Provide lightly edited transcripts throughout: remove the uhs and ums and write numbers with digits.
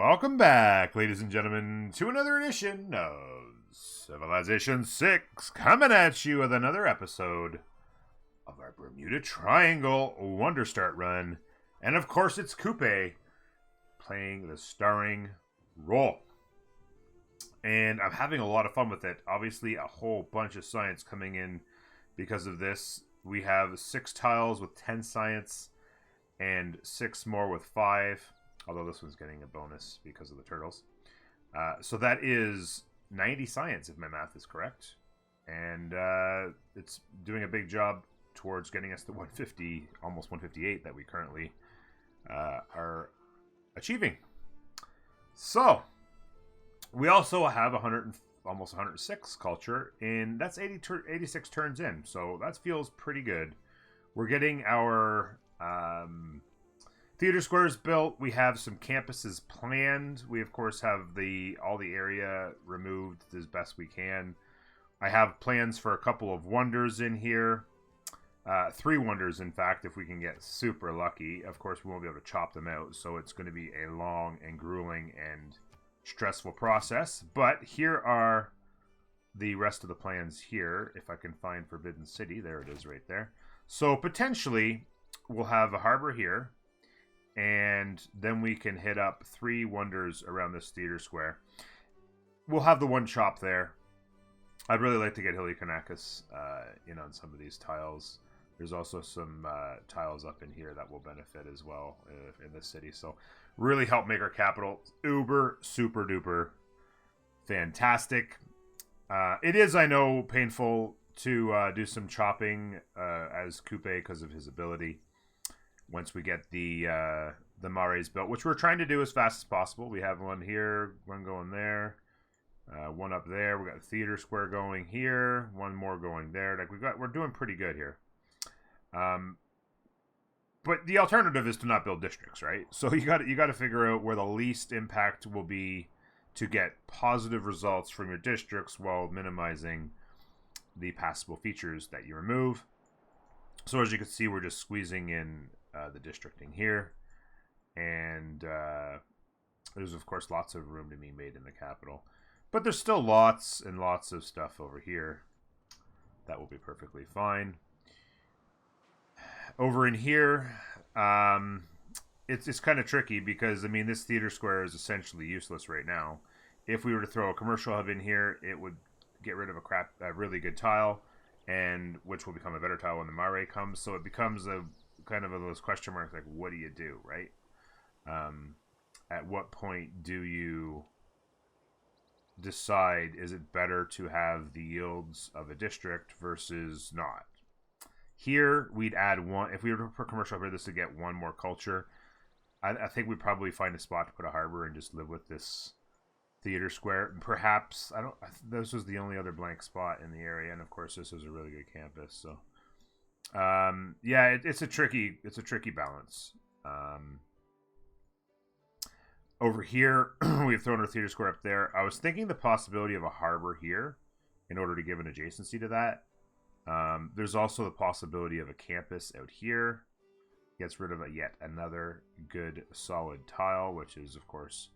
Welcome back, ladies and gentlemen, to another edition of Civilization 6, coming at you with another episode of our Bermuda Triangle Wonder Start run. And of course, it's Kupe playing the starring role. And I'm having a lot of fun with it. Obviously, a whole bunch of science coming in because of this. We have 6 tiles with 10 science and 6 more with 5. Although this one's getting a bonus because of the turtles. So that is 90 science, if my math is correct. And it's doing a big job towards getting us to 150, almost 158 that we currently are achieving. So, we also have almost 106 culture, and that's 86 turns in. So that feels pretty good. We're getting our... theater squares built. We have some campuses planned. We of course have all the area removed as best we can. I have plans for a couple of wonders in here. 3 wonders, in fact, if we can get super lucky. Of course, we won't be able to chop them out, so it's going to be a long and grueling and stressful process. But here are the rest of the plans here. If I can find Forbidden City, there it is right there. So potentially, we'll have a harbor here. And then we can hit up 3 wonders around this theater square. We'll have the one chop there. I'd really like to get Helicarnassus in on some of these tiles. There's also some tiles up in here that will benefit as well in this city. So really help make our capital uber, super duper fantastic. It is, I know, painful to do some chopping as Kupe because of his ability. Once we get the Maoris built, which we're trying to do as fast as possible. We have one here, one going there, one up there. We got a theater square going here, one more going there. Like we're doing pretty good here. But the alternative is to not build districts, right? So you got to figure out where the least impact will be to get positive results from your districts while minimizing the passable features that you remove. So as you can see, we're just squeezing in the districting here, and there's of course lots of room to be made in the capital, but there's still lots and lots of stuff over here that will be perfectly fine. Over in here, it's kind of tricky because I mean this theater square is essentially useless right now. If we were to throw a commercial hub in here, it would get rid of a really good tile, and which will become a better tile when the Maori comes. So it becomes a kind of those question marks, like what do you do, right? At what point do you decide, is it better to have the yields of a district versus not? Here we'd add one. If we were to put commercial here, this would get 1 more culture. I think we'd probably find a spot to put a harbor and just live with this theater square. Perhaps this was the only other blank spot in the area, and of course this is a really good campus. So yeah, it's a tricky balance. Over here we've thrown our theater square up there. I was thinking the possibility of a harbor here in order to give an adjacency to that. There's also the possibility of a campus out here. Gets rid of yet another good solid tile, which is of course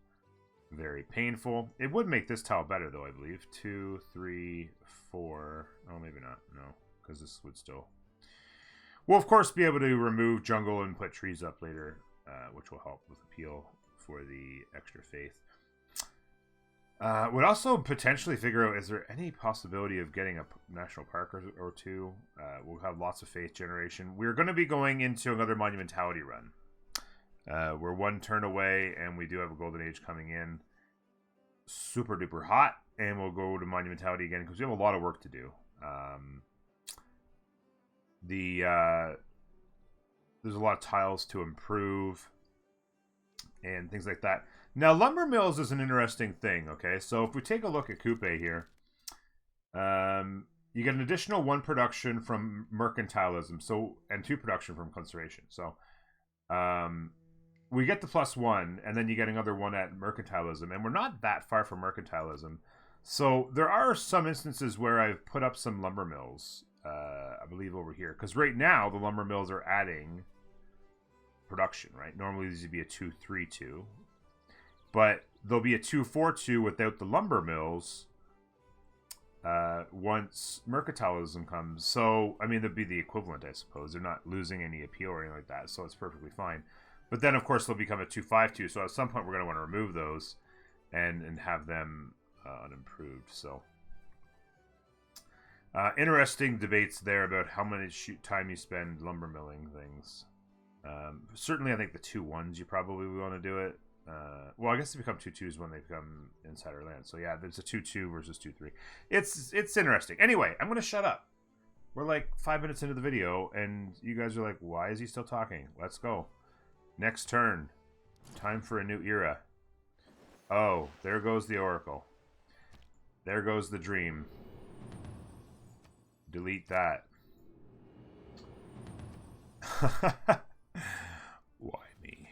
very painful. It would make this tile better though, I believe. 2, 3, 4. Oh, maybe not. No, because this would still... We'll of course be able to remove jungle and put trees up later, which will help with appeal for the extra faith. Would also potentially figure out, is there any possibility of getting a national park or 2? We'll have lots of faith generation. We're going to be going into another monumentality run. We're 1 turn away, and we do have a golden age coming in. Super duper hot, and we'll go to monumentality again because we have a lot of work to do. There's a lot of tiles to improve and things like that. Now, lumber mills is an interesting thing, okay? So if we take a look at Kupe here, you get an additional 1 production from Mercantilism, and 2 production from Conservation. So we get the +1, and then you get another 1 at Mercantilism, and we're not that far from Mercantilism. So there are some instances where I've put up some lumber mills, I believe over here, because right now the lumber mills are adding production, right? Normally these would be a 2-3-2. But there'll be a 2-4-2 without the lumber mills once mercantilism comes. So, I mean, that'd be the equivalent, I suppose. They're not losing any appeal or anything like that, so it's perfectly fine. But then, of course, they'll become a 2-5-2. So at some point, we're going to want to remove those and have them unimproved. So, interesting debates there about how much time you spend lumber milling things. Certainly, I think the 2-1s you probably want to do it. Well, I guess they become 2-2s when they become insider land. So yeah, there's a 2-2 versus 2-3. It's interesting. Anyway, I'm gonna shut up. We're like 5 minutes into the video, and you guys are like, "Why is he still talking?" Let's go. Next turn. Time for a new era. Oh, there goes the Oracle. There goes the dream. Delete that. Why me?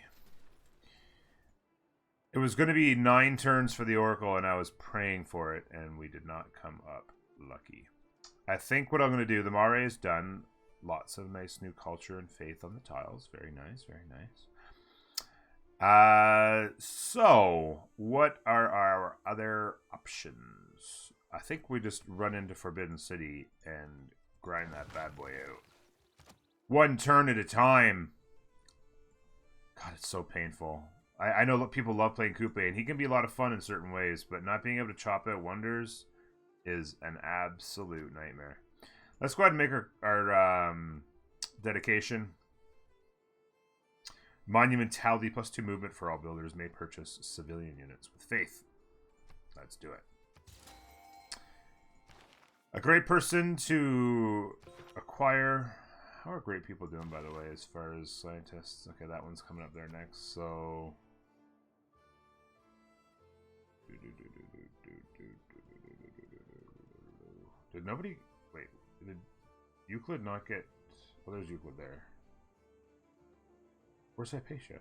It was going to be 9 turns for the Oracle, and I was praying for it, and we did not come up lucky. I think what I'm going to do, the Maori is done. Lots of nice new culture and faith on the tiles. Very nice, very nice. So, what are our other options? I think we just run into Forbidden City and grind that bad boy out. 1 turn at a time. God, it's so painful. I know people love playing Kupe, and he can be a lot of fun in certain ways, but not being able to chop out wonders is an absolute nightmare. Let's go ahead and make our dedication. Monumentality plus 2 movement for all builders may purchase civilian units with faith. Let's do it. A great person to acquire. How are great people doing, by the way, as far as scientists? Okay, that one's coming up there next, so... Did nobody... Wait, did Euclid not get... Well, there's Euclid there. Where's Hypatia?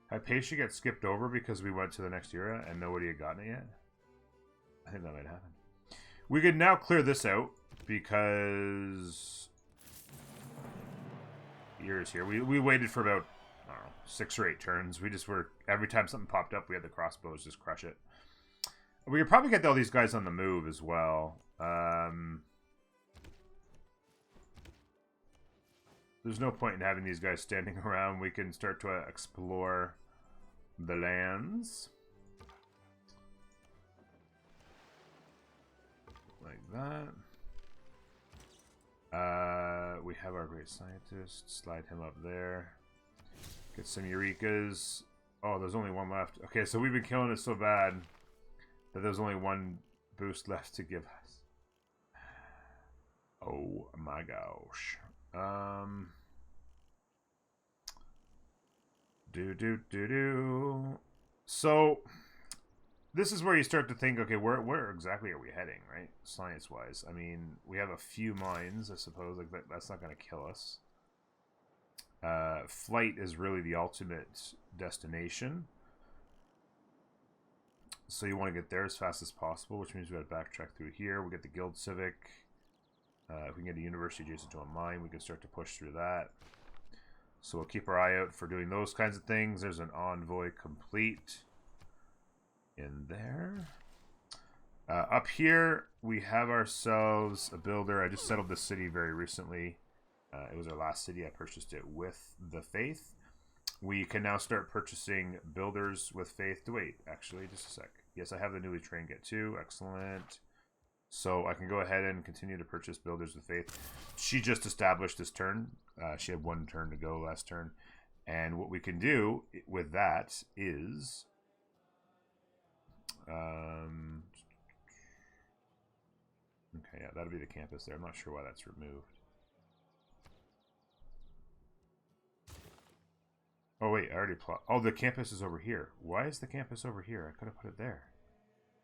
Hypatia got skipped over because we went to the next era and nobody had gotten it yet? I think that might happen. We could now clear this out because... Years here. We waited for about, I don't know, 6 or 8 turns. We just were... Every time something popped up, we had the crossbows just crush it. We could probably get all these guys on the move as well. There's no point in having these guys standing around. We can start to explore the lands. Like that. We have our great scientist. Slide him up there. Get some Eurekas. Oh, there's only 1 left. Okay, so we've been killing it so bad that there's only 1 boost left to give us. Oh my gosh. So this is where you start to think, okay, where exactly are we heading, right? Science-wise. I mean, we have a few mines, I suppose. Like that's not going to kill us. Flight is really the ultimate destination. So you want to get there as fast as possible, which means we got to backtrack through here. We get the Guild Civic. If we can get a university adjacent to a mine, we can start to push through that. So we'll keep our eye out for doing those kinds of things. There's an envoy complete in there. Up here, we have ourselves a builder. I just settled this city very recently. It was our last city. I purchased it with the faith. We can now start purchasing builders with faith. Wait, actually, just a sec. Yes, I have the newly trained get 2. Excellent. So I can go ahead and continue to purchase builders with faith. She just established this turn. She had 1 turn to go last turn. And what we can do with that is... okay, yeah, that'll be the campus there. I'm not sure why that's removed. Oh, wait, I already plot. Oh, the campus is over here. Why is the campus over here? I could have put it there.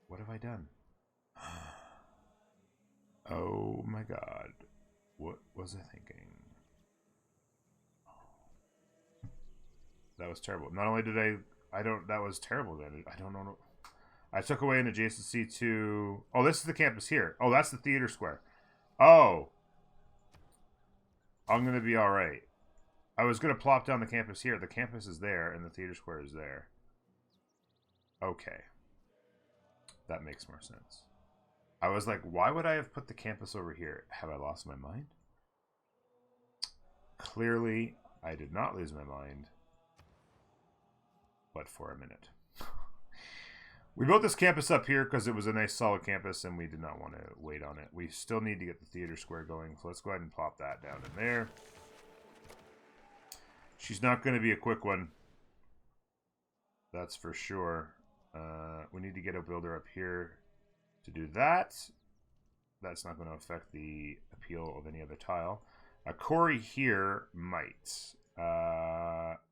What have I done? Oh my god. What was I thinking? That was terrible. Not only did that was terrible then. I don't know. I took away an adjacency to... Oh, this is the campus here. Oh, that's the theater square. Oh. I'm going to be alright. I was going to plop down the campus here. The campus is there, and the theater square is there. Okay. That makes more sense. I was like, why would I have put the campus over here? Have I lost my mind? Clearly, I did not lose my mind. But for a minute. We built this campus up here because it was a nice solid campus and we did not want to wait on it. We still need to get the theater square going, so let's go ahead and plop that down in there. She's not going to be a quick one. That's for sure. We need to get a builder up here to do that. That's not going to affect the appeal of any other tile. A quarry here might.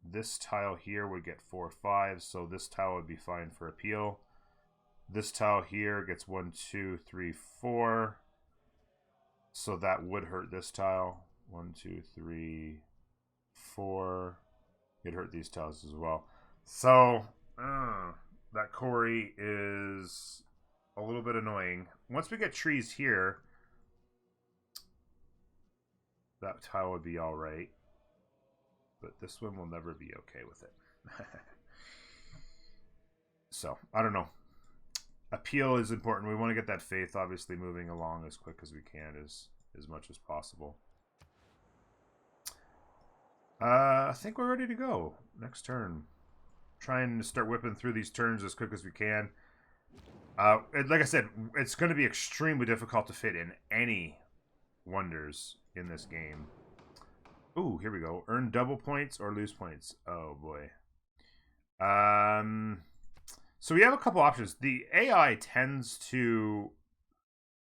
This tile here would get 4 or 5, so this tile would be fine for appeal. This tile here gets 1, 2, 3, 4. So that would hurt this tile. 1, 2, 3, 4. It hurt these tiles as well. So that quarry is a little bit annoying. Once we get trees here, that tile would be all right. But this one will never be okay with it. So, I don't know. Appeal is important. We want to get that faith obviously moving along as quick as we can, as much as possible. I think we're ready to go. Next turn. Trying to start whipping through these turns as quick as we can. Like I said, it's going to be extremely difficult to fit in any wonders in this game. Ooh, here we go. Earn double points or lose points. Oh boy. So we have a couple options. The AI tends to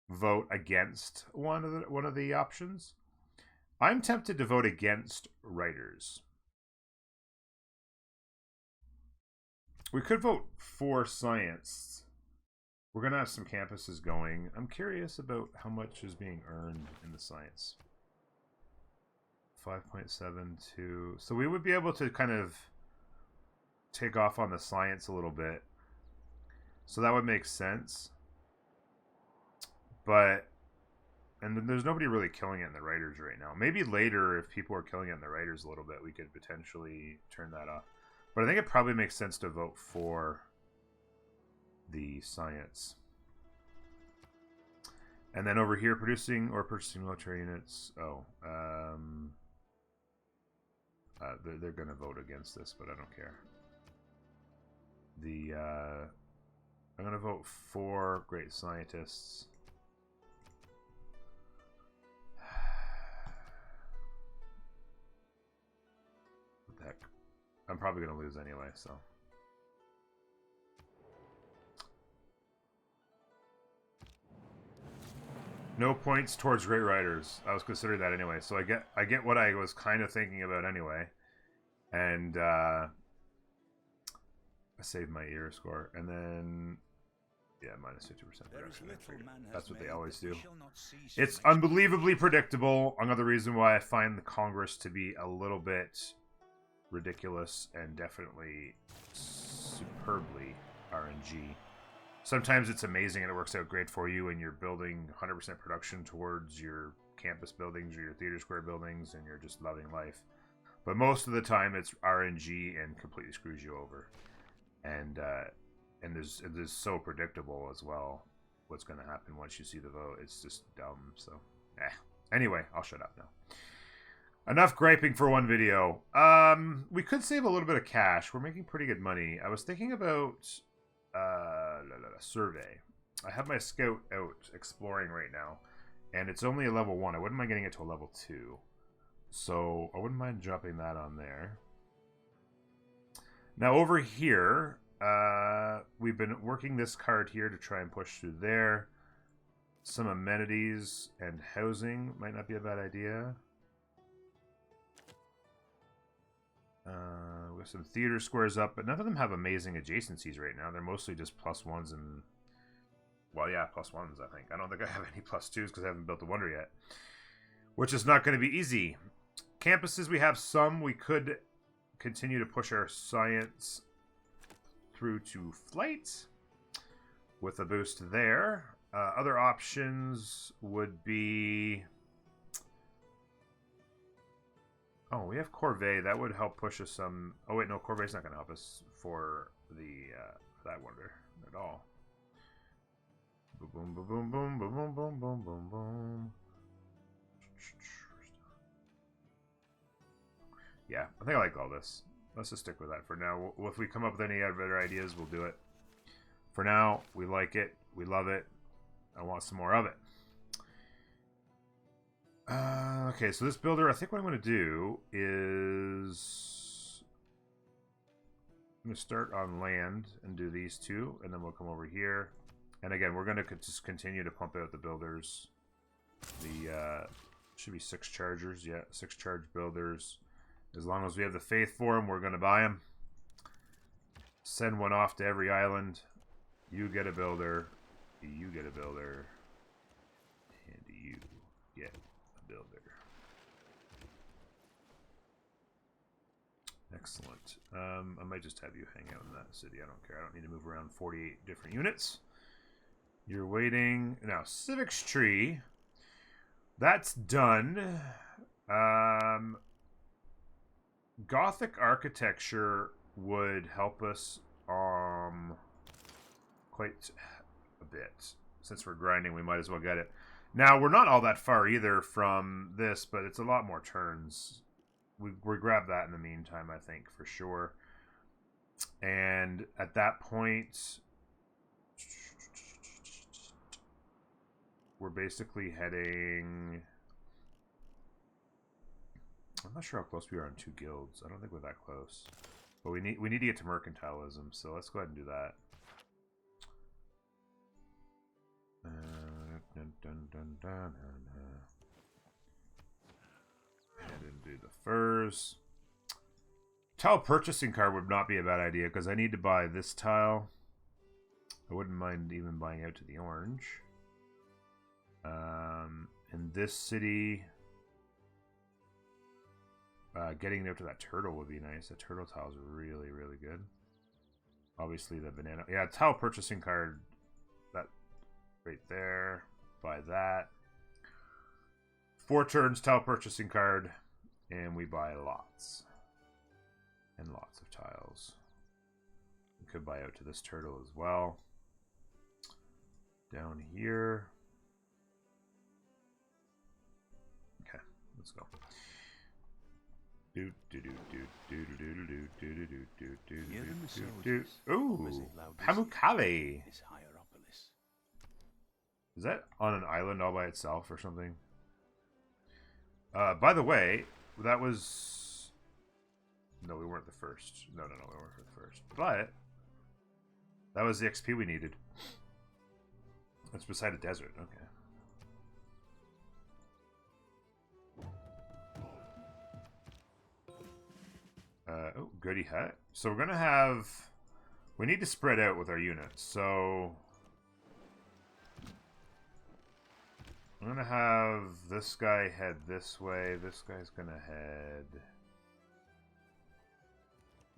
vote against one of the options. I'm tempted to vote against writers. We could vote for science. We're going to have some campuses going. I'm curious about how much is being earned in the science. 5.72. So we would be able to kind of take off on the science a little bit. So that would make sense. But, and there's nobody really killing it in the writers right now. Maybe later, if people are killing it in the writers a little bit, we could potentially turn that off. But I think it probably makes sense to vote for the science. And then over here, producing or purchasing military units. Oh, they're going to vote against this, but I don't care. I'm going to vote for great scientists. What the heck? I'm probably going to lose anyway, so. No points towards great writers. I was considering that anyway, so I get what I was kind of thinking about anyway. And I saved my era score, and then yeah, minus 50%. That's what they always do. It's unbelievably predictable. Another reason why I find the Congress to be a little bit ridiculous and definitely superbly RNG. Sometimes it's amazing and it works out great for you, and you're building 100% production towards your campus buildings or your theater square buildings, and you're just loving life. But most of the time, it's RNG and completely screws you over. And it is so predictable as well what's going to happen once you see the vote. It's just dumb. So, anyway, I'll shut up now. Enough griping for one video. We could save a little bit of cash. We're making pretty good money. I was thinking about survey. I have my scout out exploring right now, and it's only a level 1. I wouldn't mind getting it to a level 2. So I wouldn't mind dropping that on there. Now over here, we've been working this card here to try and push through there. Some amenities and housing might not be a bad idea. We have some theater squares up, but none of them have amazing adjacencies right now. They're mostly just +1s and, well, yeah, +1s, I think. I don't think I have any +2s because I haven't built the wonder yet, which is not going to be easy. Campuses, we have some. We could continue to push our science through to flight with a boost there. Other options would be Oh, we have Corvée. That would help push us some... Oh, wait, no, Corvée's not going to help us for the that wonder at all. Boom, boom, boom, boom, boom, boom, boom, boom, boom, boom. Yeah, I think I like all this. Let's just stick with that for now. If we come up with any other ideas, we'll do it. For now, we like it. We love it. I want some more of it. Okay, so this builder, I think what I'm going to do is... I'm going to start on land and do these two, and then we'll come over here. And again, we're going to just continue to pump out the builders. The, should be 6 chargers. Yeah, 6 charge builders. As long as we have the faith for them, we're going to buy them. Send one off to every island. You get a builder. You get a builder. And you get a builder. Excellent. I might just have you hang out in that city. I don't care. I don't need to move around 48 different units. You're waiting. Now, Civics Tree. That's done. Gothic architecture would help us quite a bit. Since we're grinding, we might as well get it. Now, we're not all that far either from this, but it's a lot more turns. We grab that in the meantime, I think, for sure. And at that point, we're basically heading... I'm not sure how close we are on 2 guilds. I don't think we're that close. But we need to get to Mercantilism, so let's go ahead and do that. And do the furs. Tile purchasing card would not be a bad idea because I need to buy this tile. I wouldn't mind even buying out to the orange. In this city, getting out to that turtle would be nice. That turtle tile is really, really good. Obviously, the banana. Yeah, tile purchasing card. That right there. Buy that. 4 turns, tile purchasing card, and we buy lots. And lots of tiles. We could buy out to this turtle as well. Down here. Okay, let's go. Ooh, Pamukale. Is that on an island all by itself or something? By the way, that was... No, we weren't the first. No, we weren't the first. But that was the XP we needed. It's beside a desert. Okay. Oh, goody hut. So we're going to have... We need to spread out with our units. So... I'm going to have this guy head this way. This guy's going to head...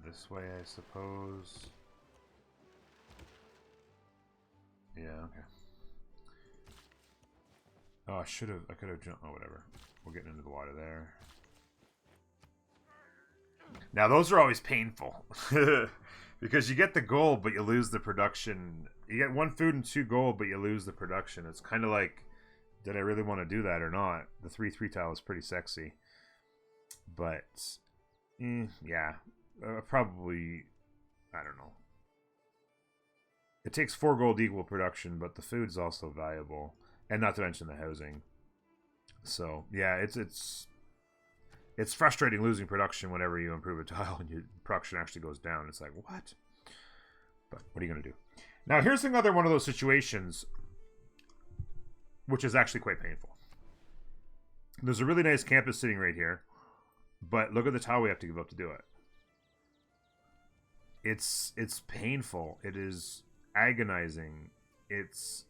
this way, I suppose. Yeah, okay. Oh, I could have jumped. Oh, whatever. We're getting into the water there. Now, those are always painful. Because you get the gold, but you lose the production. You get 1 food and 2 gold, but you lose the production. It's kind of like, did I really want to do that or not? The 3/3 tile is pretty sexy. But, yeah. Probably, I don't know. It takes 4 gold equal production, but the food's also valuable. And not to mention the housing. So, yeah, it's frustrating losing production whenever you improve a tile and your production actually goes down. It's like, what? But what are you going to do? Now, here's another one of those situations which is actually quite painful. There's a really nice campus sitting right here, but look at the tile we have to give up to do it. It's painful. It is agonizing. It's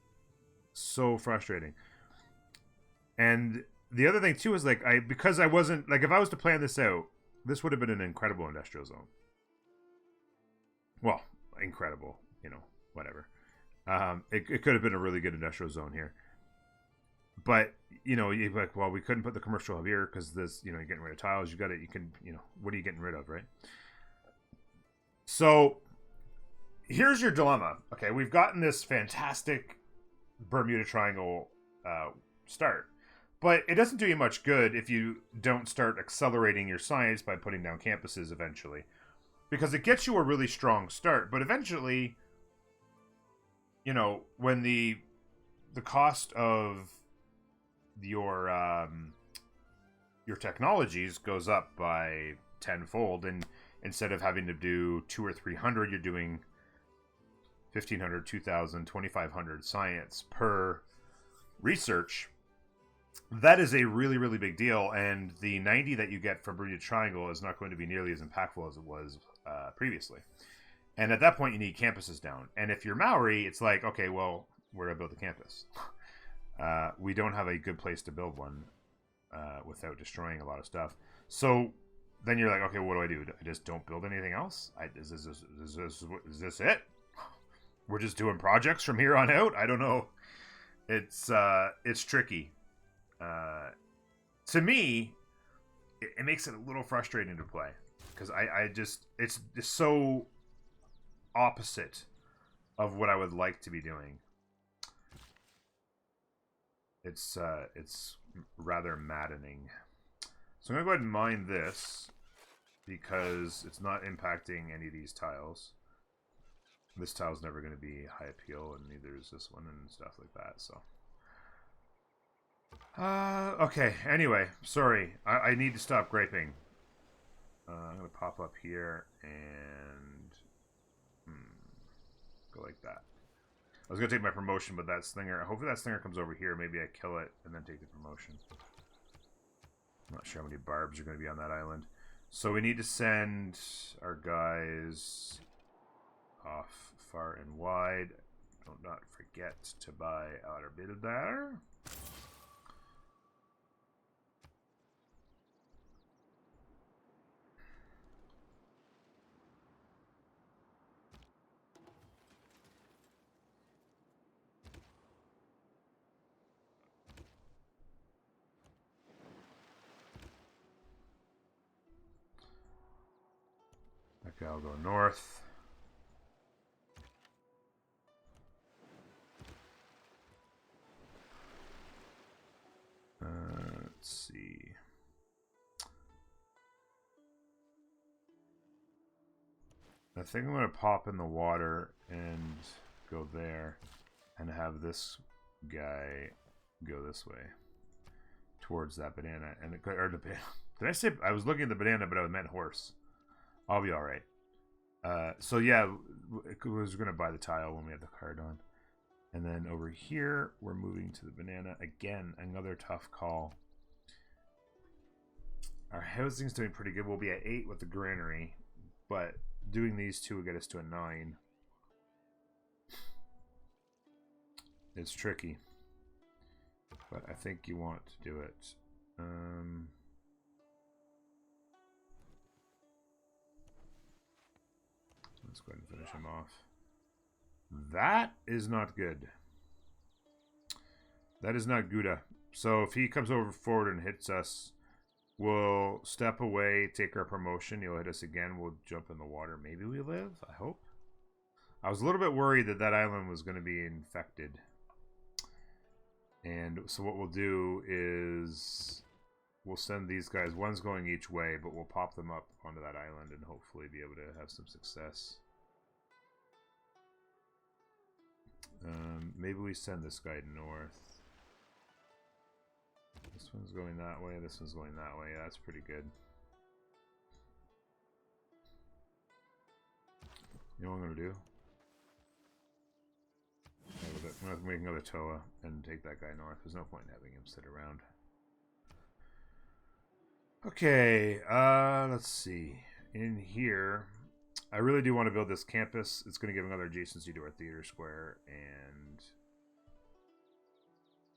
so frustrating. And the other thing too is like because I wasn't like if I was to plan this out, this would have been an incredible industrial zone. Well, incredible, whatever. It could have been a really good industrial zone here. But you know, you're like, well, we couldn't put the commercial hub here because this, you know, you're getting rid of tiles. You got it. You can, you know, what are you getting rid of, right? So here's your dilemma. Okay, we've gotten this fantastic Bermuda Triangle start, but it doesn't do you much good if you don't start accelerating your science by putting down campuses eventually, because it gets you a really strong start. But eventually, you know, when the cost of your technologies goes up by tenfold, and instead of having to do 200 or 300, you're doing 1,500, 2,000, 2,500 science per research. That is a really, really big deal, and the 90 that you get from Bermuda Triangle is not going to be nearly as impactful as it was previously. And at that point, you need campuses down. And if you're Maori, it's like, okay, well, where do I build the campus? We don't have a good place to build one without destroying a lot of stuff. So then you're like, okay, what do I do? I just don't build anything else? Is this it? We're just doing projects from here on out? I don't know. It's tricky. To me, it makes it a little frustrating to play because I just it's so opposite of what I would like to be doing. It's rather maddening. So I'm gonna go ahead and mine this because it's not impacting any of these tiles. This tile's never going to be high appeal, and neither is this one and stuff like that. So, okay. Anyway, sorry. I need to stop graping. I'm gonna pop up here and go like that. I was gonna take my promotion, but that slinger. Hopefully that slinger comes over here. Maybe I kill it and then take the promotion. I'm not sure how many barbs are going to be on that island. So we need to send our guys off far and wide. Do not forget to buy outer builder. Okay, I'll go north. Let's see. I think I'm going to pop in the water and go there and have this guy go this way towards that banana. And or the banana. Did I say I was looking at the banana, but I meant horse? I'll be all right. So yeah, I was going to buy the tile when we had the card on. And then over here, we're moving to the banana. Again, another tough call. Our housing's doing pretty good. We'll be at 8 with the granary. But doing these two will get us to a 9. It's tricky. But I think you want to do it. Let's go ahead and finish him off. That is not good. That is not Gouda. So if he comes over forward and hits us, we'll step away, take our promotion. He'll hit us again. We'll jump in the water. Maybe we live. I hope. I was a little bit worried that that island was going to be infected. And so what we'll do is we'll send these guys. One's going each way, but we'll pop them up onto that island and hopefully be able to have some success. Maybe we send this guy north. This one's going that way. This one's going that way. Yeah, that's pretty good. You know what I'm going to do? I'm going to make another Toa and take that guy north. There's no point in having him sit around. Okay, let's see. In here, I really do want to build this campus. It's going to give another adjacency to our theater square, and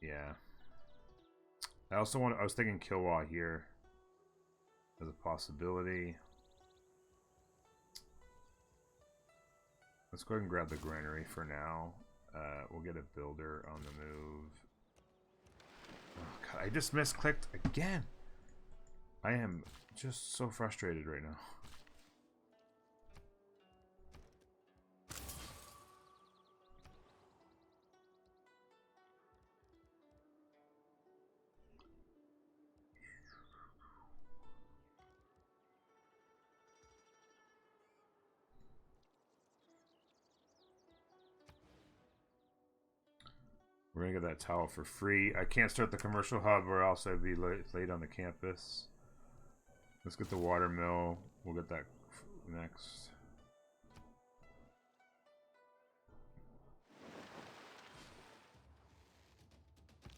yeah. I was thinking Kilwa here as a possibility. Let's go ahead and grab the granary for now. We'll get a builder on the move. I just misclicked again. I am just so frustrated right now. We're gonna get that towel for free. I can't start the commercial hub or else I'd be late on the campus. Let's get the water mill. We'll get that next.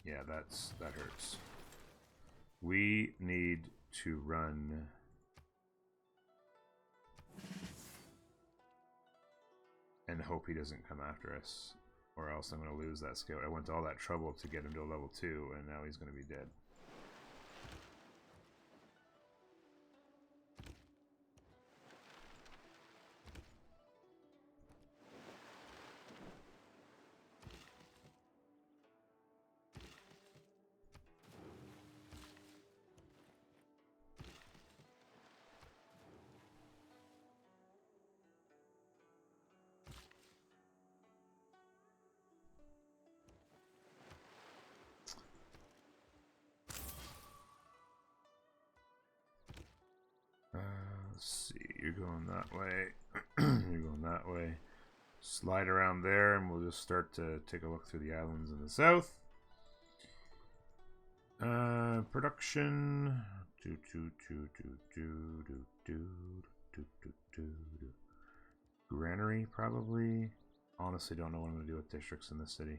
Yeah, that hurts. We need to run. And hope he doesn't come after us. Or else I'm going to lose that scout. I went to all that trouble to get him to a level 2, and now he's going to be dead. Let's see, you're going that way. You're going that way. Slide around there, and we'll just start to take a look through the islands in the south. Production. Granary, probably. Honestly, don't know what I'm going to do with districts in the city.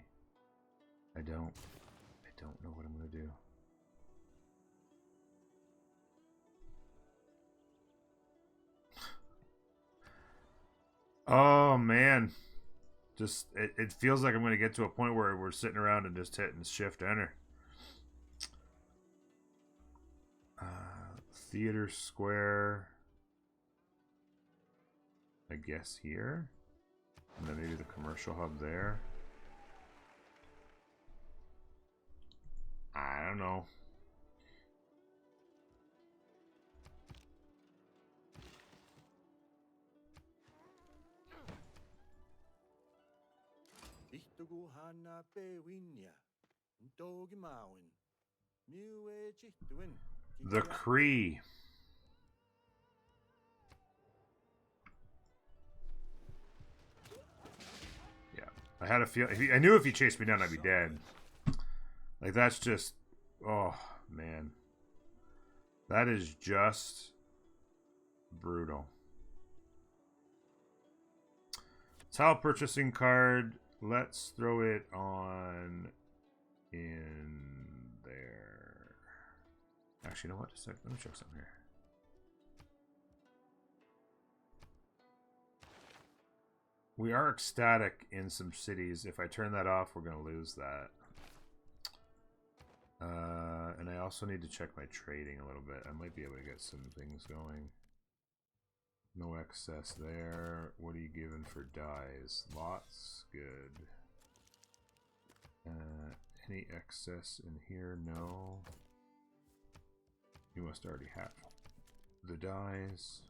I don't know what I'm going to do. Oh man, just it feels like I'm going to get to a point where we're sitting around and just hitting shift enter. Theater Square, I guess here, and then maybe the commercial hub there. I don't know. The Cree. Yeah, I had a feel. I knew if he chased me down, I'd be dead. Like, that's just... Oh, man. That is just brutal. Tile purchasing card. Let's throw it on in there. Actually, you know what? Just a sec. Let me check something here. We are ecstatic in some cities. If I turn that off, we're going to lose that. And I also need to check my trading a little bit. I might be able to get some things going. No excess there. What are you giving for dyes? Lots. Good. Any excess in here? No. You must already have the dyes.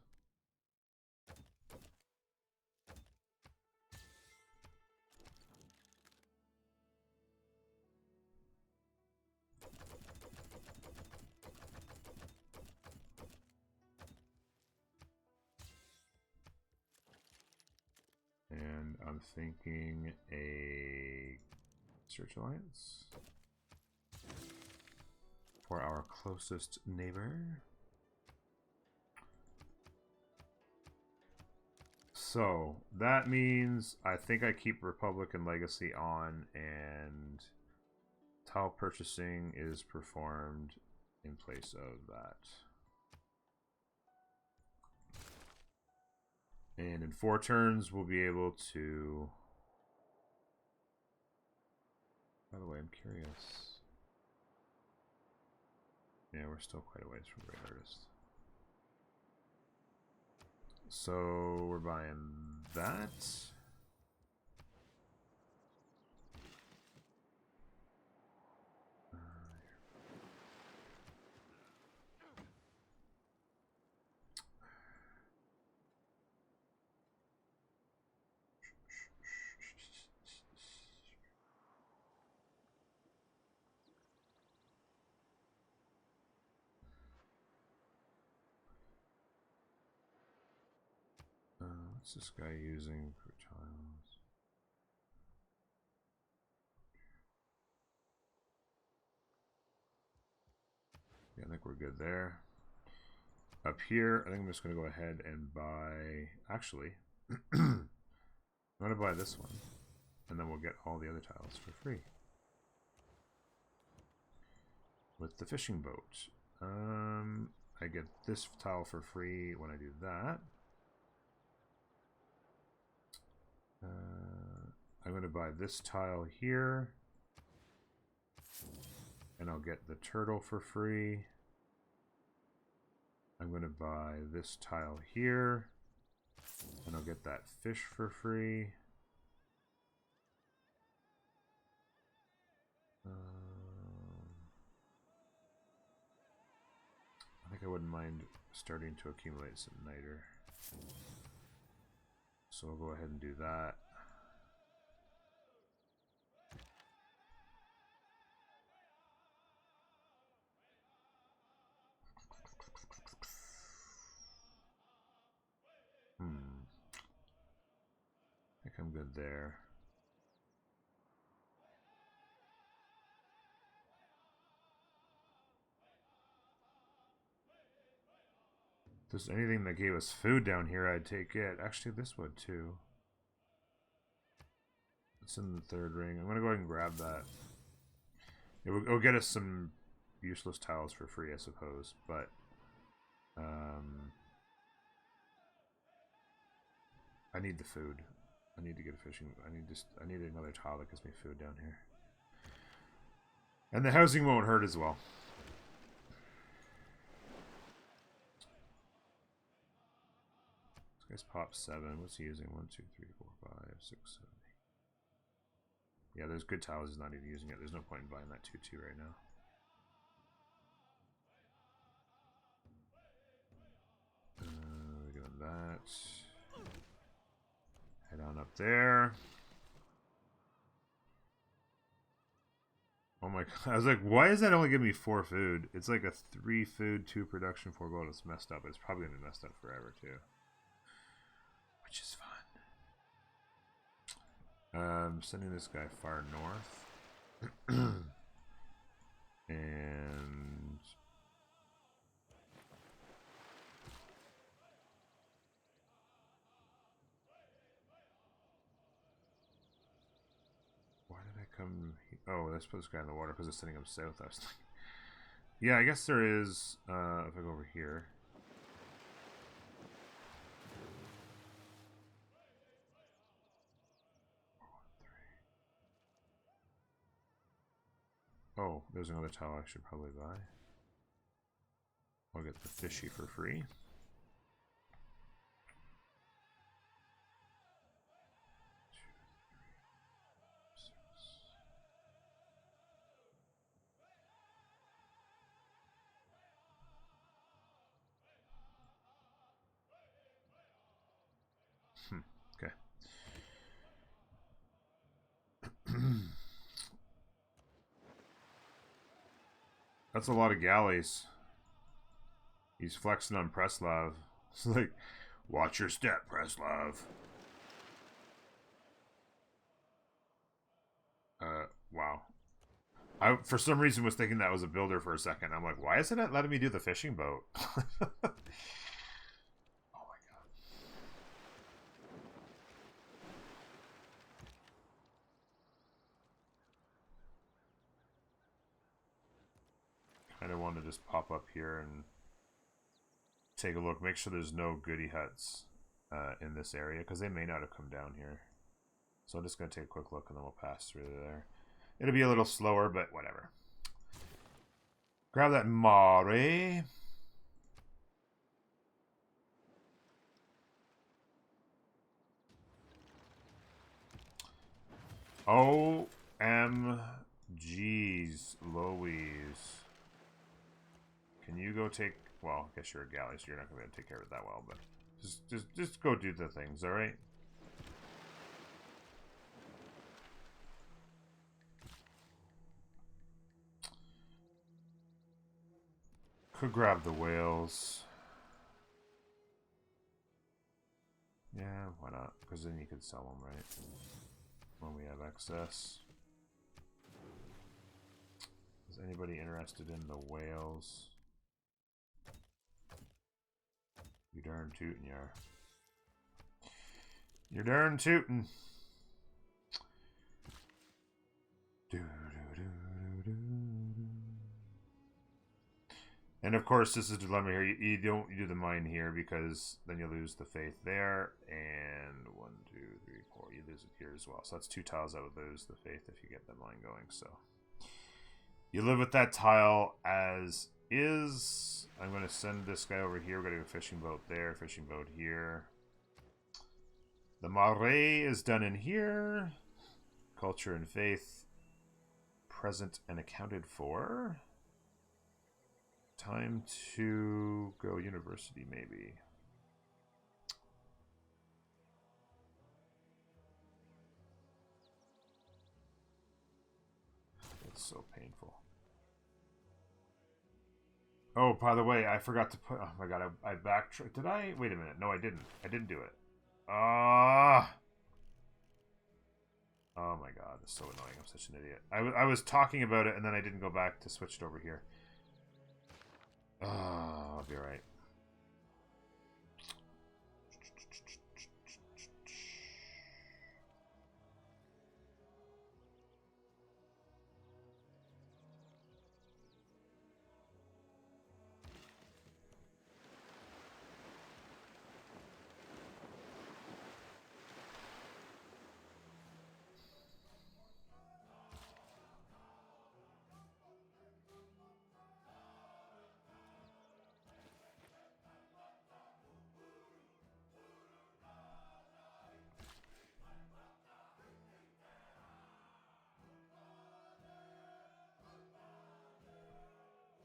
And I'm thinking a search alliance for our closest neighbor. So that means I think I keep Republic and Legacy on, and tile purchasing is performed in place of that. And in 4 turns, we'll be able to... By the way, I'm curious. Yeah, we're still quite a ways from Great Artist. So we're buying that. What's this guy using for tiles? Yeah, I think we're good there. Up here, I think I'm just going to go ahead and buy... Actually, I'm going to buy this one. And then we'll get all the other tiles for free. With the fishing boat. I get this tile for free when I do that. I'm going to buy this tile here. And I'll get the turtle for free. I'm going to buy this tile here. And I'll get that fish for free. I think I wouldn't mind starting to accumulate some niter. So I'll go ahead and do that. I think I'm good there. If there's anything that gave us food down here, I'd take it. Actually, this would too. It's in the third ring. I'm going to go ahead and grab that. It'll get us some useless tiles for free, I suppose. But I need the food. I need to get a fishing. I need another tile that gives me food down here. And the housing won't hurt as well. This guy's pop 7. What's he using? 1, 2, 3, 4, 5, 6, 7, 8. Yeah, there's good tiles. He's not even using it. There's no point in buying that 2-2 right now. We're doing that. Head on up there. Oh my god. I was like, why does that only give me 4 food? It's like a 3 food, 2 production, 4 gold. It's messed up. It's probably going to be messed up forever, too. Which is fun. Sending this guy far north. And... why did I come... oh, let's put this guy in the water because it's sending him south. I was thinking... yeah, I guess there is... if I go over here... oh, there's another tile I should probably buy. I'll get the fishy for free. Okay. That's a lot of galleys. He's flexing on Preslav. It's like, watch your step, Preslav. Wow. I, for some reason, was thinking that was a builder for a second. I'm like, why isn't it letting me do the fishing boat? Oh my god. Kind of want to just pop up here and take a look. Make sure there's no goody huts in this area, because they may not have come down here. So I'm just going to take a quick look and then we'll pass through there. It'll be a little slower, but whatever. Grab that Maori. OMG's Louise. Can you go take... well, I guess you're a galley, so you're not going to be able to take care of it that well, but just go do the things, alright? Could grab the whales. Yeah, why not? Because then you could sell them, right? When we have excess. Is anybody interested in the whales? You darn tootin', you are. You're darn tootin'. And of course, this is a dilemma here. You don't do the mine here because then you lose the faith there. And 1, 2, 3, 4. You lose it here as well. So that's 2 tiles that would lose the faith if you get the mine going. So you live with that tile as is. I'm going to send this guy over here. We're going to do a fishing boat there, fishing boat here. The Maori is done in here. Culture and faith present and accounted for. Time to go university, maybe. It's so painful. Oh, by the way, I forgot to put... Oh my god, I backtracked. Did I? Wait a minute. No, I didn't. I didn't do it. Ah! Oh my god, that's so annoying. I'm such an idiot. I was talking about it, and then I didn't go back to switch it over here. I'll be right.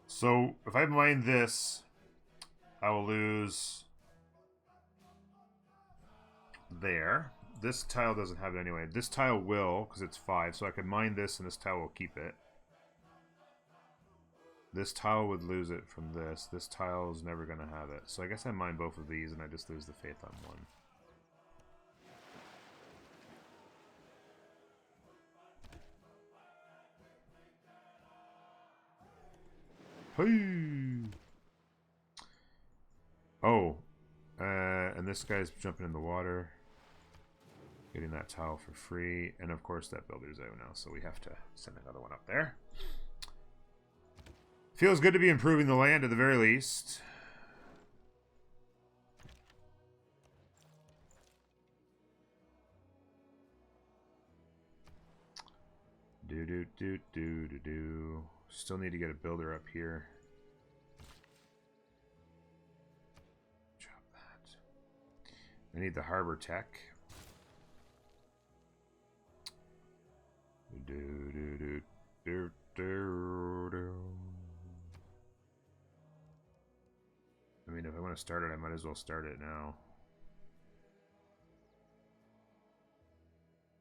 So, if I mine this, I will lose there. This tile doesn't have it anyway. This tile will, because it's 5, so I can mine this and this tile will keep it. This tile would lose it from this. This tile is never going to have it. So I guess I mine both of these and I just lose the faith on one. Hey! Oh. And this guy's jumping in the water. Getting that tile for free. And of course that builder's out now, so we have to send another one up there. Feels good to be improving the land at the very least. Do. Still need to get a builder up here. Chop that. I need the harbor tech. Do. I mean, if I want to start it, I might as well start it now.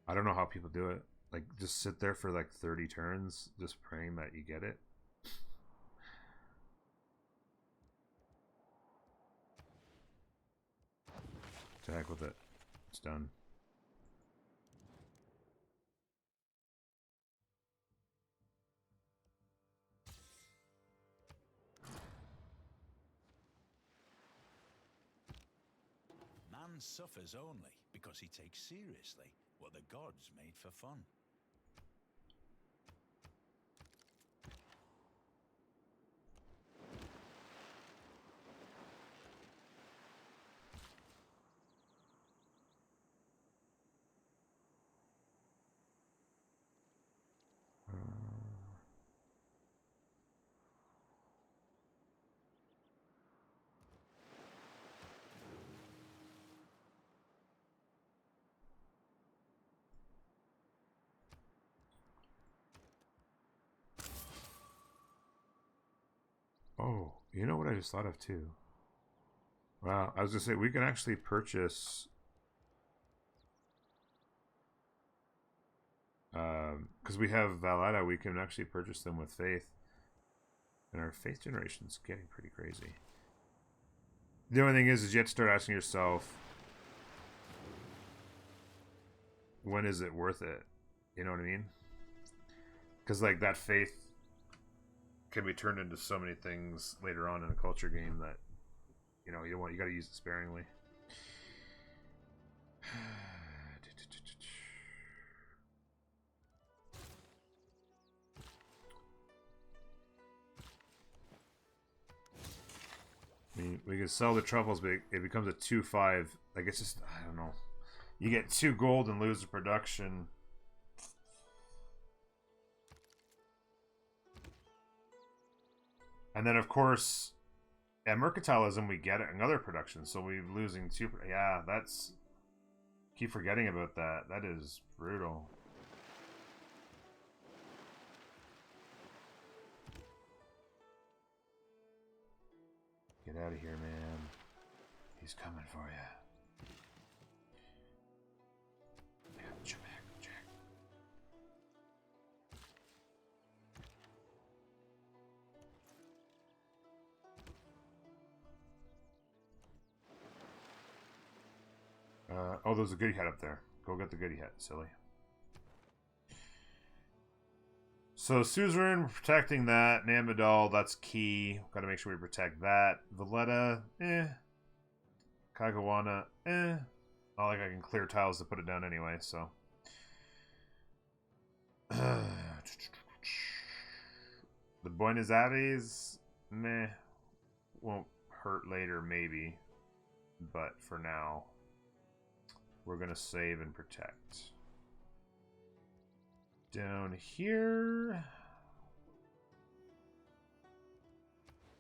I don't know how people do it. Like, just sit there for like 30 turns, just praying that you get it. To heck with it. It's done. Man suffers only because he takes seriously what the gods made for fun. Oh, you know what I just thought of too? Wow, I was gonna say we can actually purchase because we have Valada, we can actually purchase them with faith. And our faith generation's getting pretty crazy. The only thing is you have to start asking yourself, when is it worth it? You know what I mean? Because like that faith can be turned into so many things later on in a culture game that you got to use it sparingly. I mean, we can sell the truffles, but it becomes a 2-5. Like, it's just, I don't know. You get 2 gold and lose the production. And then, of course, at Mercantilism, we get another production, so we're losing 2. Yeah, that's... Keep forgetting about that. That is brutal. Get out of here, man. He's coming for you. Yeah, Jack. Oh, there's a goody hat up there. Go get the goody hat, silly. So, suzerain, protecting that. Namidal, that's key. Gotta make sure we protect that. Valletta, Kagawana, Not like I can clear tiles to put it down anyway, so. The Buenos Aires, meh. Won't hurt later, maybe. But for now, we're gonna save and protect. Down here,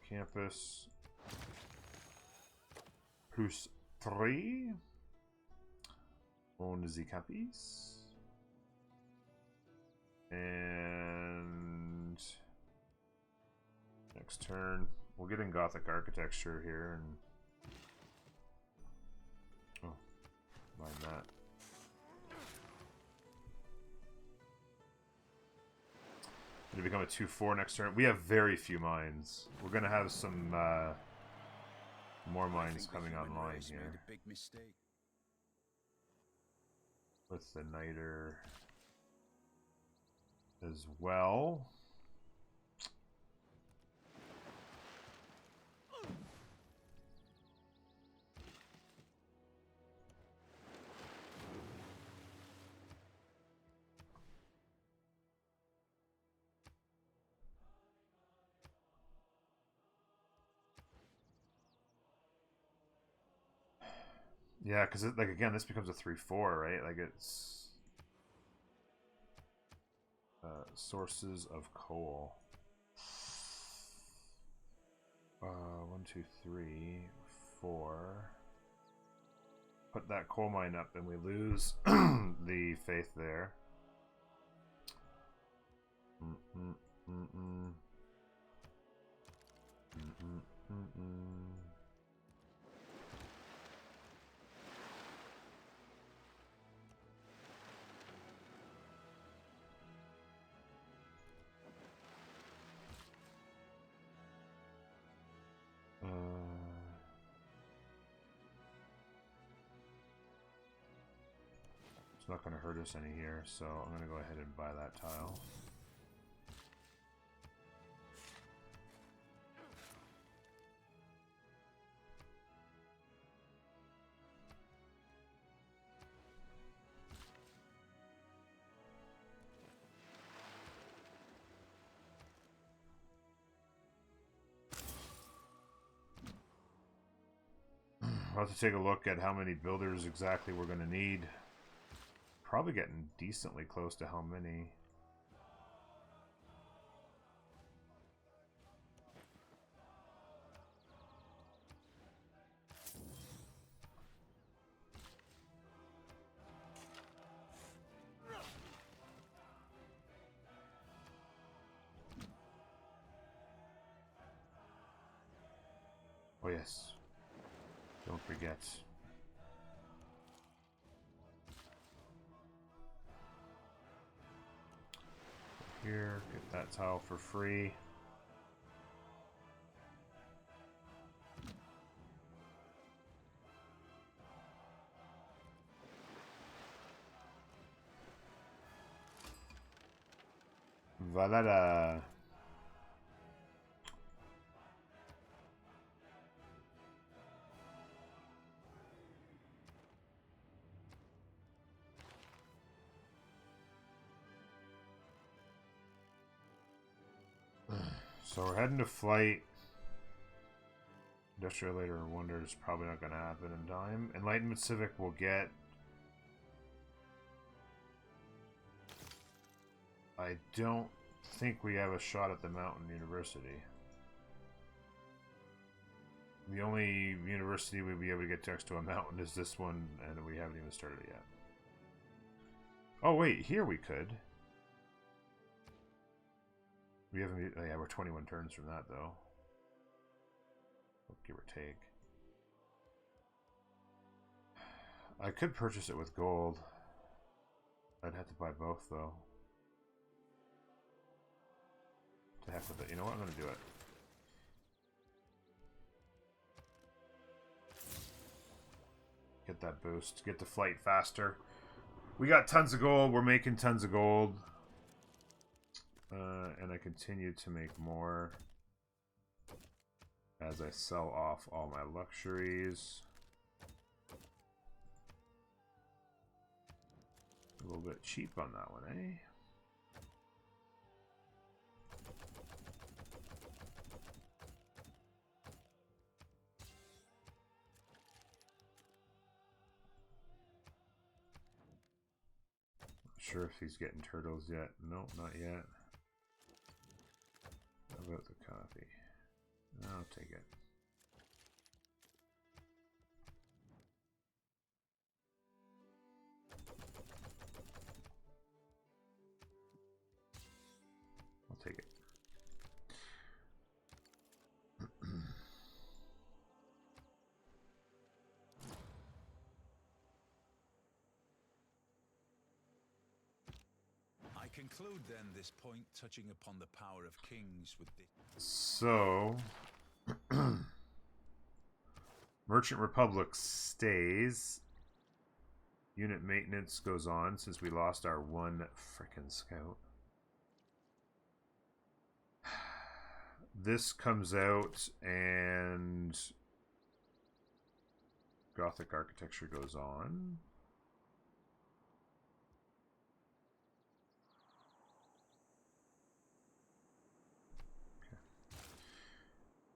campus plus 3 on the capis, and next turn we'll get in Gothic architecture here, and oh, mind that. To become a 2-4 next turn. We have very few mines. We're gonna have some more mines coming online here. Big mistake. With the Niter as well. Yeah, because like again, this becomes a 3-4, right? Like it's sources of coal. 1, 2, 3, 4. Put that coal mine up, and we lose the faith there. It's not going to hurt us any here, so I'm going to go ahead and buy that tile. I'll have to take a look at how many builders exactly we're going to need. Probably getting decently close to how many. Oh yes. Don't forget. Here, get that tile for free. Valada. So we're heading to flight. Industrial Later Wonder is probably not going to happen in time. Enlightenment Civic will get... I don't think we have a shot at the Mountain University. The only university we'll be able to get next to a mountain is this one, and we haven't even started it yet. Oh wait, here we could. We haven't... Oh yeah, we're 21 turns from that though. Give or take. I could purchase it with gold. I'd have to buy both though. To heck with it. You know what? I'm gonna do it. Get that boost. Get the flight faster. We got tons of gold. We're making tons of gold. And I continue to make more as I sell off all my luxuries. A little bit cheap on that one, eh? Not sure if he's getting turtles yet. Nope, not yet. How about the coffee? I'll take it. I'll take it. I conclude then this point touching upon the power of kings with the... So... Merchant Republic stays. Unit maintenance goes on since we lost our one frickin' scout. This comes out and Gothic architecture goes on.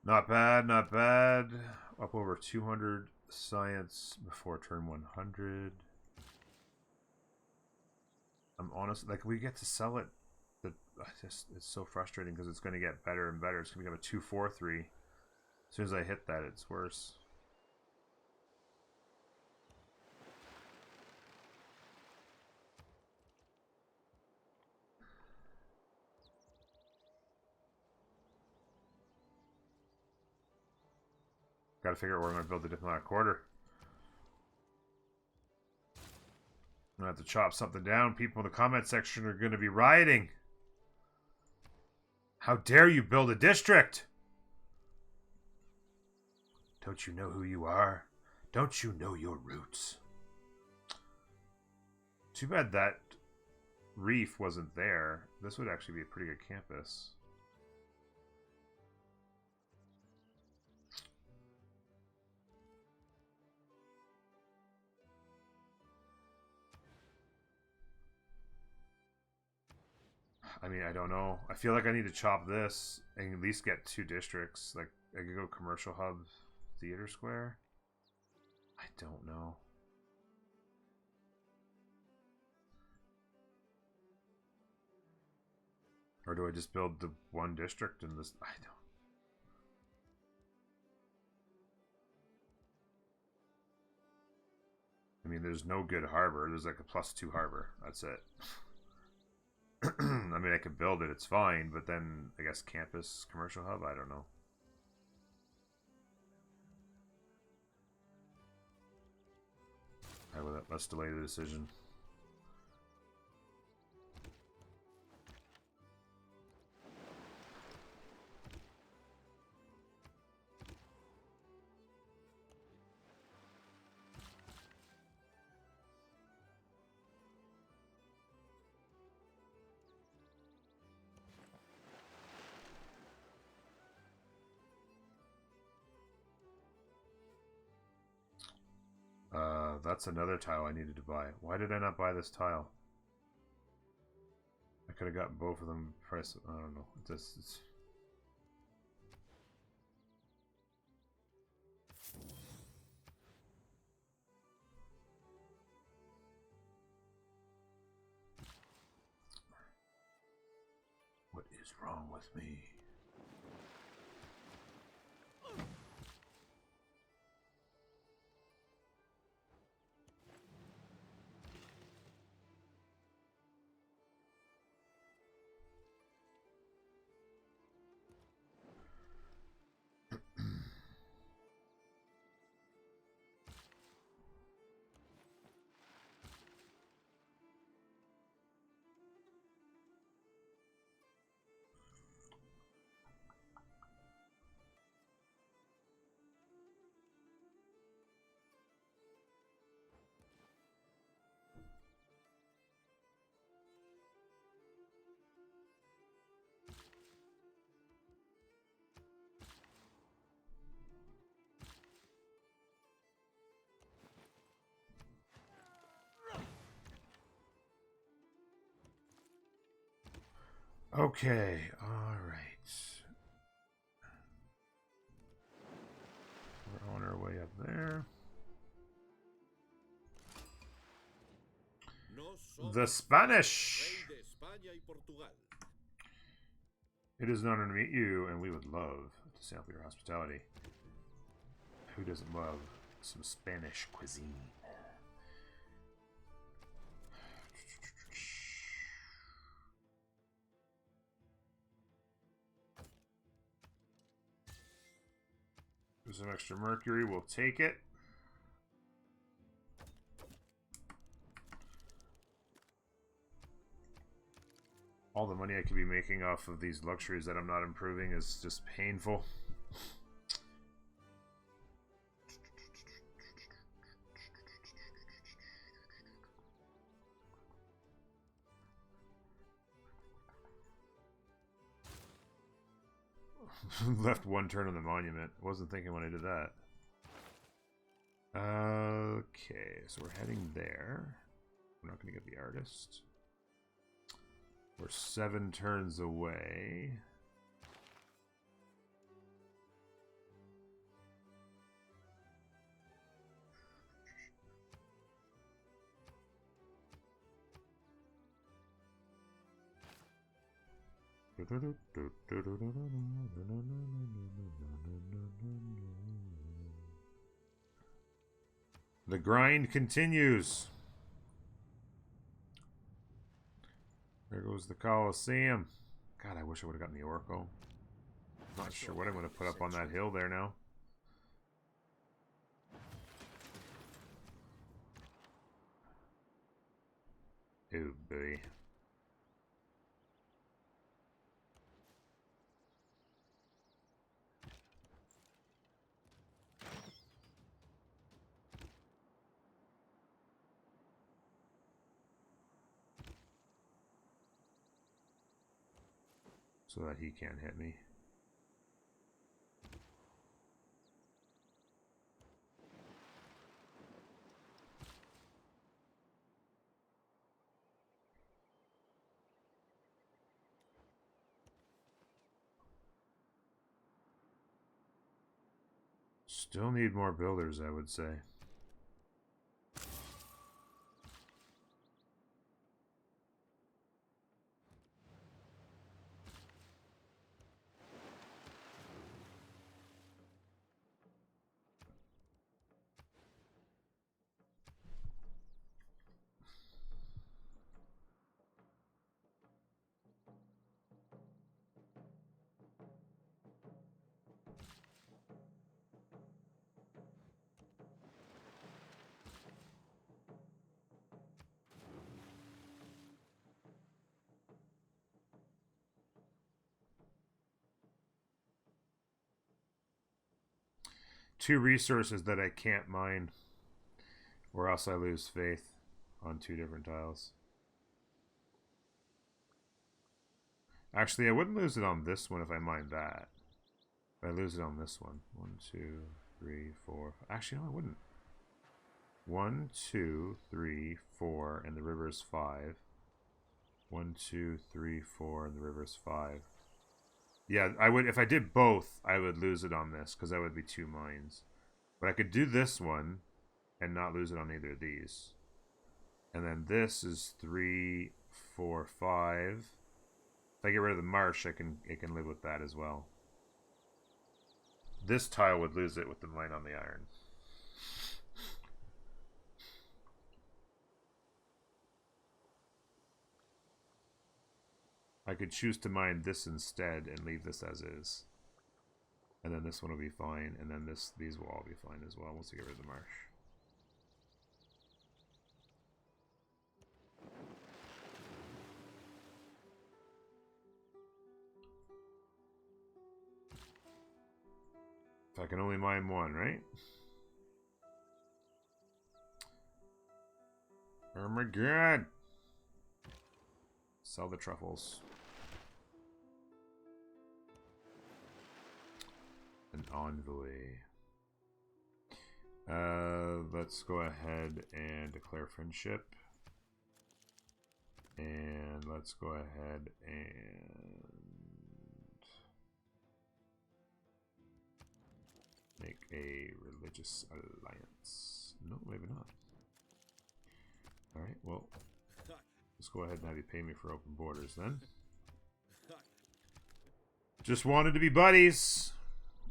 Not bad, not bad. Up over 200 science before turn 100. I'm honest, like we get to sell it. It's so frustrating because it's going to get better and better. It's going to become a 2-4-3. As soon as I hit that, it's worse. Got to figure out where I'm going to build the diplomatic quarter. I'm going to have to chop something down. People in the comment section are going to be rioting. How dare you build a district? Don't you know who you are? Don't you know your roots? Too bad that reef wasn't there. This would actually be a pretty good campus. I mean, I don't know. I feel like I need to chop this and at least get 2 districts. Like, I could go commercial hub, theater square. I don't know. Or do I just build the 1 district in this? I don't. I mean, there's no good harbor. There's like a +2 harbor. That's it. I mean, I could build it. It's fine. But then, I guess campus, commercial hub? I don't know. Alright, well, let's delay the decision. That's another tile I needed to buy. Why did I not buy this tile? I could have gotten both of them price. I don't know. It's... What is wrong with me? Okay, alright. We're on our way up there. The Spanish! It is an honor to meet you, and we would love to sample your hospitality. Who doesn't love some Spanish cuisine? There's some extra mercury, we'll take it. All the money I could be making off of these luxuries that I'm not improving is just painful. Left one turn on the monument. Wasn't thinking when I did that. Okay, so we're heading there. We're not going to get the artist. We're 7 turns away. The grind continues. There goes the Colosseum. God, I wish I would have gotten the Oracle. Not sure what I'm going to put up on that hill there now. Oh boy. So that he can't hit me. Still need more builders, I would say. Two resources that I can't mine, or else I lose faith on 2 different tiles. Actually, I wouldn't lose it on this one if I mined that. But I lose it on this one. 1, 2, 3, 4. Actually, no, I wouldn't. 1, 2, 3, 4, and the river is 5. 1, 2, 3, 4, and the river is 5. Yeah, I would, if I did both, I would lose it on this, because that would be 2 mines. But I could do this one, and not lose it on either of these. And then this is 3, 4, 5. If I get rid of the marsh, it can live with that as well. This tile would lose it with the mine on the iron. I could choose to mine this instead and leave this as is. And then this one will be fine, and then these will all be fine as well once we get rid of the marsh. If I can only mine one, right? Oh my god! Sell the truffles. An envoy. Let's go ahead and declare friendship. And let's go ahead and make a religious alliance. No, maybe not. Alright, well, let's go ahead and have you pay me for open borders then. Just wanted to be buddies.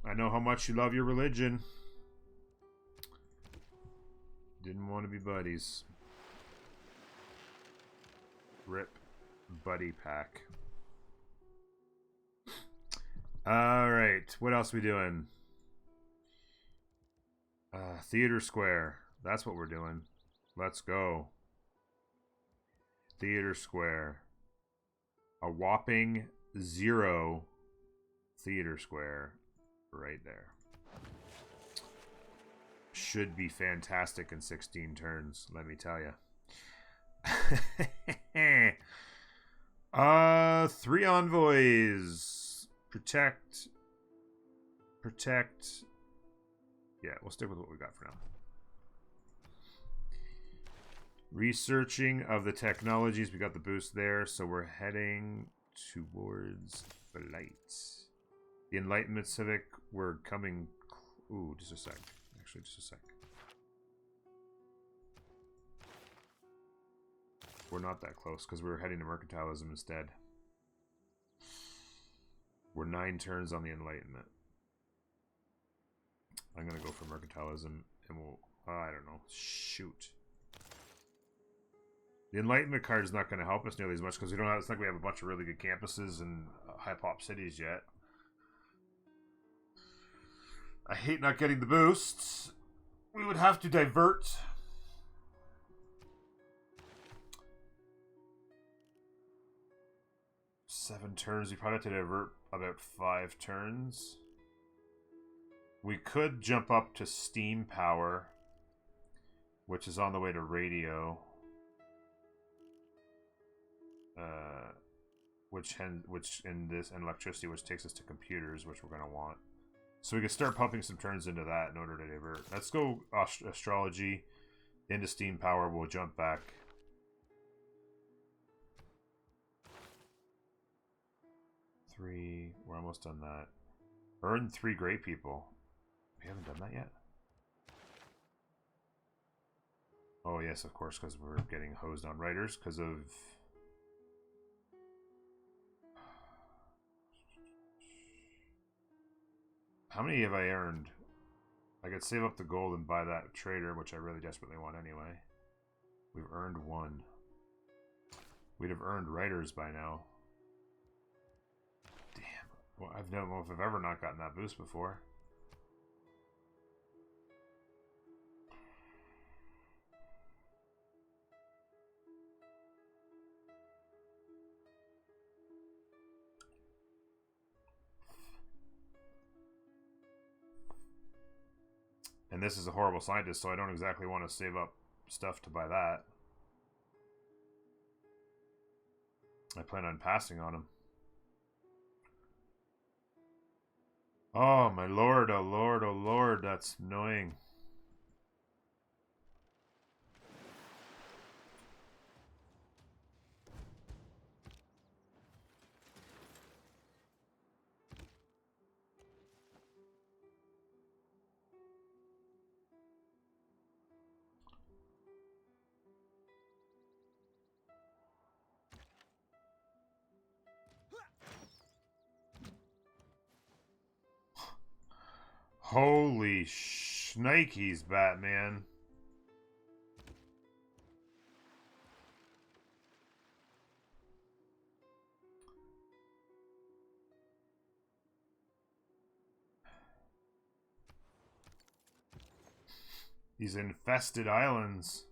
I know how much you love your religion. Didn't want to be buddies. Rip buddy pack. Alright, what else we doing? Theater Square. That's what we're doing. Let's go. Theater Square. A whopping 0 Theater Square right there. Should be fantastic in 16 turns, let me tell you. 3 envoys. Protect. Yeah, we'll stick with what we got for now. Researching of the technologies. We got the boost there, so we're heading towards flight. The Enlightenment Civic, we're coming... Ooh, just a sec. Actually, just a sec. We're not that close, because we're heading to Mercantilism instead. We're 9 turns on the Enlightenment. I'm going to go for Mercantilism, and we'll... I don't know. Shoot. The Enlightenment card is not going to help us nearly as much, because we don't have... It's not like we have a bunch of really good campuses and high-pop cities yet. I hate not getting the boosts. We would have to divert. Seven turns. We probably have to divert about 5 turns. We could jump up to steam power, which is on the way to radio. Which in this, and electricity, which takes us to computers, which we're going to want. So we can start pumping some turns into that in order to divert. Let's go astrology into steam power. We'll jump back. Three. We're almost done that. Earn 3 great people. We haven't done that yet. Oh yes, of course, because we're getting hosed on writers because of... How many have I earned? I could save up the gold and buy that trader, which I really desperately want anyway. We've earned 1. We'd have earned writers by now. Damn. Well, I don't know if I've ever not gotten that boost before. And this is a horrible scientist, so I don't exactly want to save up stuff to buy that. I plan on passing on him. Oh, my lord, oh lord, oh lord, that's annoying. Holy shnikes, Batman. These infested islands.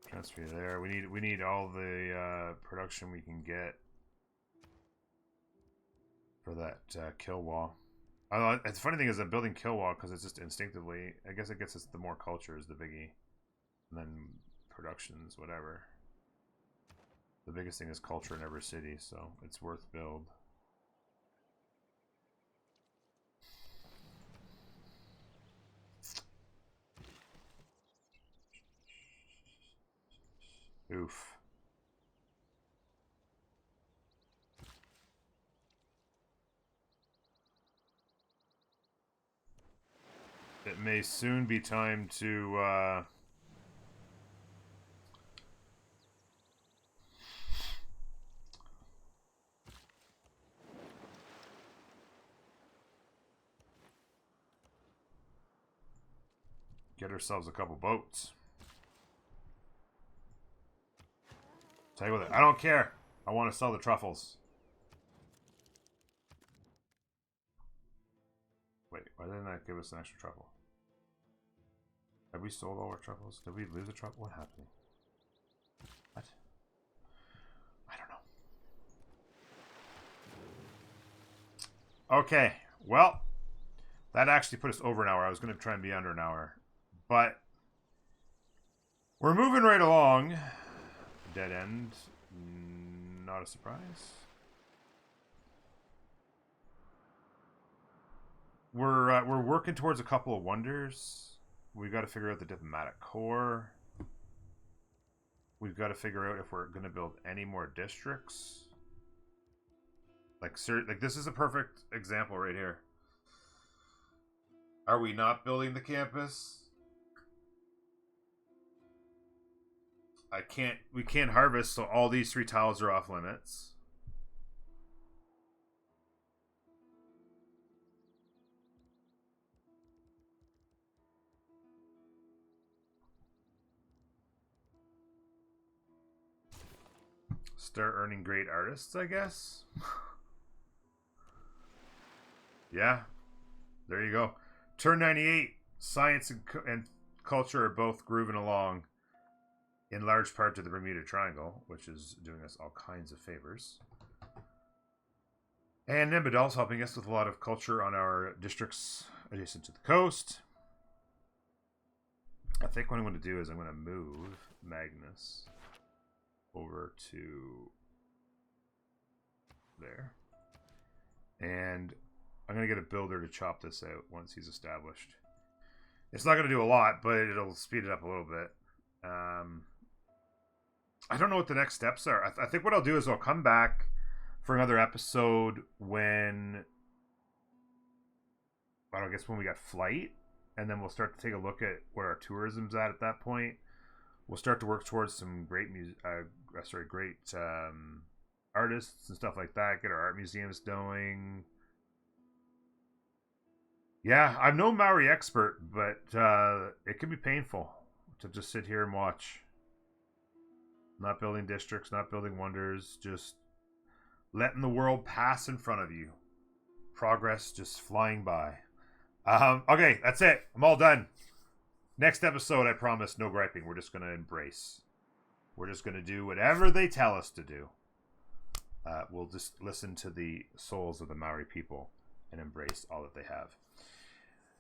Transfer there. We need all the production we can get for that kill wall. The funny thing is I'm building kill wall because it's just instinctively. I guess it gets us the more culture is the biggie, and then productions, whatever. The biggest thing is culture in every city, so it's worth build. Oof. It may soon be time to get ourselves a couple boats. Tell you what, I don't care. I want to sell the truffles. Wait, why didn't that give us an extra truffle? Have we sold all our truffles? Did we lose a truffle? What happened? What? I don't know. Okay, well, that actually put us over an hour. I was going to try and be under an hour. But we're moving right along. Dead end. Not a surprise. We're working towards a couple of wonders. We've got to figure out the diplomatic core. We've got to figure out if we're going to build any more districts. Like this is a perfect example right here. Are we not building the campus? We can't harvest, so all these 3 tiles are off limits. Start earning great artists, I guess. Yeah, there you go. Turn 98. Science and culture are both grooving along, in large part to the Bermuda Triangle, which is doing us all kinds of favors. And Nimbadal's helping us with a lot of culture on our districts adjacent to the coast. I think what I'm going to do is I'm going to move Magnus over to there. And I'm going to get a builder to chop this out once he's established. It's not going to do a lot, but it'll speed it up a little bit. I don't know what the next steps are. I think what I'll do is I'll come back for another episode when... I guess when we got flight. And then we'll start to take a look at where our tourism's at that point. We'll start to work towards some great artists and stuff like that. Get our art museums going. Yeah, I'm no Maori expert, but it can be painful to just sit here and watch. Not building districts, not building wonders, just letting the world pass in front of you. Progress just flying by. Okay, that's it. I'm all done. Next episode, I promise, no griping. We're just going to embrace. We're just going to do whatever they tell us to do. We'll just listen to the souls of the Maori people and embrace all that they have.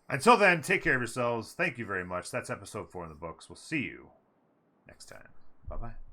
Until then, take care of yourselves. Thank you very much. That's episode 4 in the books. We'll see you next time. Bye-bye.